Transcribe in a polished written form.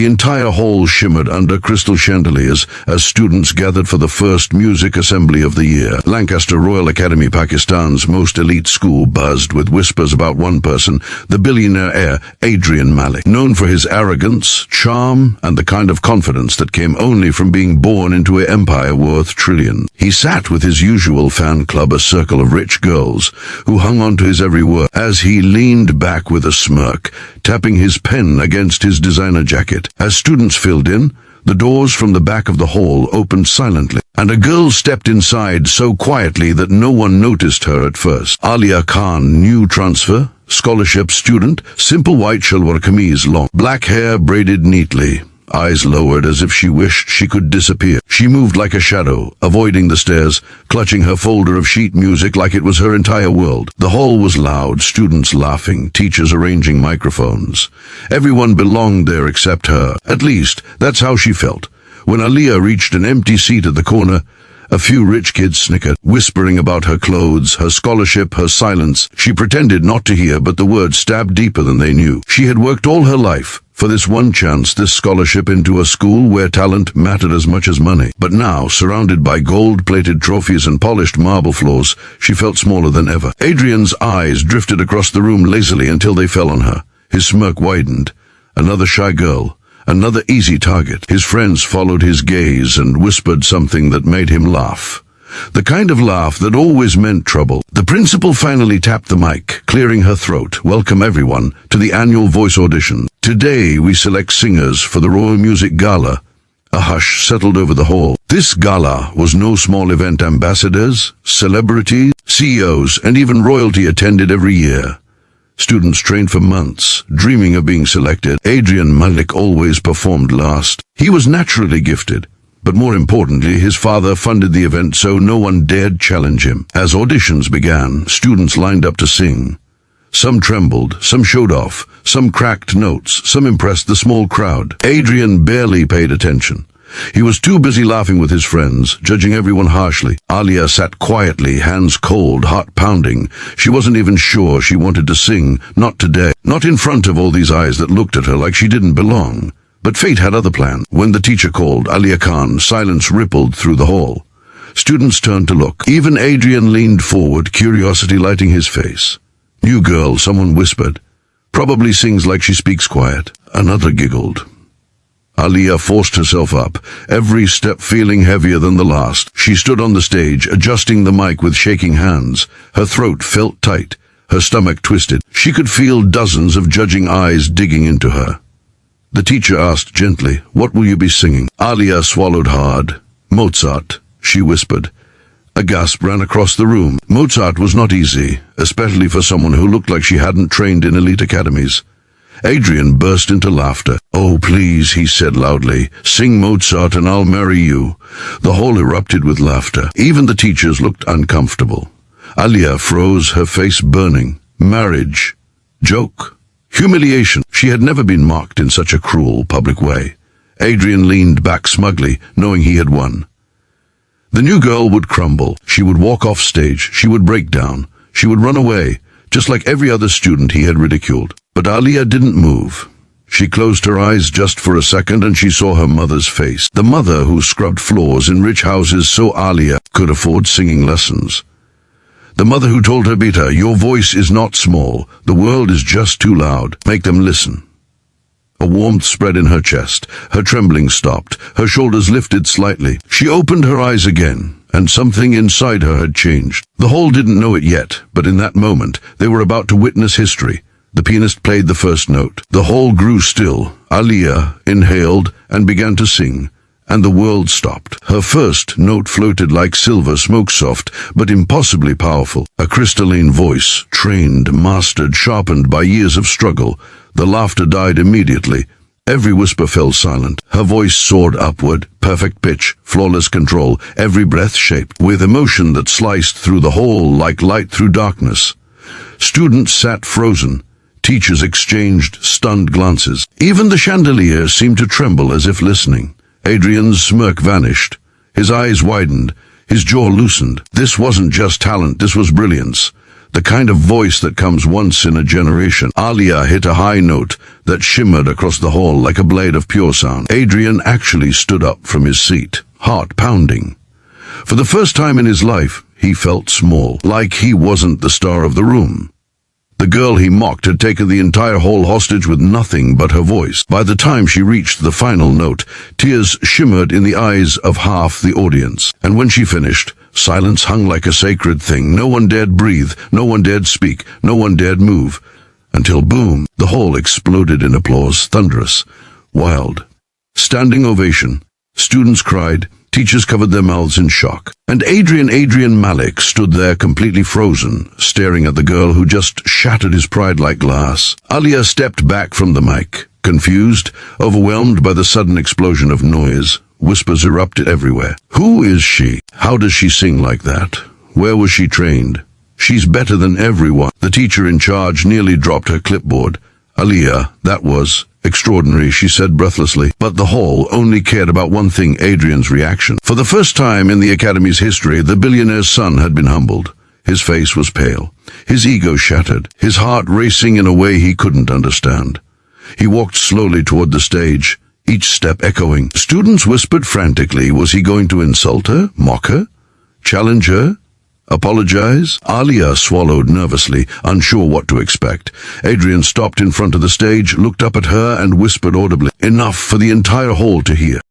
The entire hall shimmered under crystal chandeliers as students gathered for the first music assembly of the year. Lancaster Royal Academy, Pakistan's most elite school, buzzed with whispers about one person, the billionaire heir, Adrian Malik. Known for his arrogance, charm, and the kind of confidence that came only from being born into an empire worth trillions. He sat with his usual fan club, a circle of rich girls, who hung on to his every word as he leaned back with a smirk, tapping his pen against his designer jacket. As students filled in, the doors from the back of the hall opened silently, and a girl stepped inside so quietly that no one noticed her at first. Aaliyah Khan, new transfer, scholarship student, simple white shalwar kameez, long black hair braided neatly, eyes lowered as if she wished she could disappear. She moved like a shadow, avoiding the stairs, clutching her folder of sheet music like it was her entire world. The hall was loud, students laughing, teachers arranging microphones. Everyone belonged there except her. At least, that's how she felt. When Aaliyah reached an empty seat at the corner, a few rich kids snickered, whispering about her clothes, her scholarship, her silence. She pretended not to hear, but the words stabbed deeper than they knew. She had worked all her life for this one chance, this scholarship into a school where talent mattered as much as money. But now, surrounded by gold-plated trophies and polished marble floors, she felt smaller than ever. Adrian's eyes drifted across the room lazily until they fell on her. His smirk widened. Another shy girl. Another easy target. His friends followed his gaze and whispered something that made him laugh. The kind of laugh that always meant trouble. The principal finally tapped the mic, clearing her throat. Welcome everyone to the annual voice audition. Today we select singers for the Royal Music Gala. A hush settled over the hall. This gala was no small event. Ambassadors, celebrities, CEOs, and even royalty attended every year. Students trained for months, dreaming of being selected. Adrian Malik always performed last. He was naturally gifted, but more importantly, his father funded the event so no one dared challenge him. As auditions began, students lined up to sing. Some trembled, some showed off, some cracked notes, some impressed the small crowd. Adrian barely paid attention. He was too busy laughing with his friends, judging everyone harshly. Aaliyah sat quietly, hands cold, heart pounding. She wasn't even sure she wanted to sing, not today, not in front of all these eyes that looked at her like she didn't belong. But fate had other plans. When the teacher called, Aaliyah Khan, silence rippled through the hall. Students turned to look. Even Adrian leaned forward, curiosity lighting his face. "New girl," someone whispered. "Probably sings like she speaks quiet." Another giggled. Aaliyah forced herself up, every step feeling heavier than the last. She stood on the stage, adjusting the mic with shaking hands. Her throat felt tight, her stomach twisted. She could feel dozens of judging eyes digging into her. The teacher asked gently, "What will you be singing?" Aaliyah swallowed hard. "Mozart," she whispered. A gasp ran across the room. Mozart was not easy, especially for someone who looked like she hadn't trained in elite academies. Adrian burst into laughter. "Oh, please," he said loudly, "sing Mozart and I'll marry you." The hall erupted with laughter. Even the teachers looked uncomfortable. Aaliyah froze, her face burning. Marriage. Joke. Humiliation. She had never been mocked in such a cruel, public way. Adrian leaned back smugly, knowing he had won. The new girl would crumble. She would walk off stage. She would break down. She would run away, just like every other student he had ridiculed. But Aaliyah didn't move. She closed her eyes just for a second and she saw her mother's face. The mother who scrubbed floors in rich houses so Aaliyah could afford singing lessons. The mother who told her, "Beta, your voice is not small. The world is just too loud. Make them listen." A warmth spread in her chest. Her trembling stopped. Her shoulders lifted slightly. She opened her eyes again, and something inside her had changed. The hall didn't know it yet, but in that moment, they were about to witness history. The pianist played the first note. The hall grew still. Aaliyah inhaled and began to sing, and the world stopped. Her first note floated like silver, smoke soft, but impossibly powerful. A crystalline voice, trained, mastered, sharpened by years of struggle. The laughter died immediately. Every whisper fell silent. Her voice soared upward, perfect pitch, flawless control, every breath shaped with emotion that sliced through the hall like light through darkness. Students sat frozen. Teachers exchanged stunned glances. Even the chandelier seemed to tremble as if listening. Adrian's smirk vanished. His eyes widened. His jaw loosened. This wasn't just talent, this was brilliance. the kind of voice that comes once in a generation. Aaliyah hit a high note that shimmered across the hall like a blade of pure sound. Adrian actually stood up from his seat, heart pounding. For the first time in his life, he felt small, like he wasn't the star of the room. The girl he mocked had taken the entire hall hostage with nothing but her voice. By the time she reached the final note, tears shimmered in the eyes of half the audience. And when she finished, silence hung like a sacred thing. No one dared breathe, no one dared speak, no one dared move. Until boom, the hall exploded in applause, thunderous, wild. Standing ovation. Students cried, teachers covered their mouths in shock. And Adrian Malik stood there completely frozen, staring at the girl who just shattered his pride like glass. Aaliyah stepped back from the mic, confused, overwhelmed by the sudden explosion of noise. Whispers erupted everywhere. Who is she? How does she sing like that? Where was she trained? She's better than everyone. The teacher in charge nearly dropped her clipboard. Aaliyah, that was extraordinary, she said breathlessly. But the hall only cared about one thing, Adrian's reaction. For the first time in the Academy's history, the billionaire's son had been humbled. His face was pale, his ego shattered, his heart racing in a way he couldn't understand. He walked slowly toward the stage, each step echoing. Students whispered frantically, was he going to insult her, mock her, challenge her? Apologize? Aaliyah swallowed nervously, unsure what to expect. Adrian stopped in front of the stage, looked up at her and whispered audibly, enough for the entire hall to hear.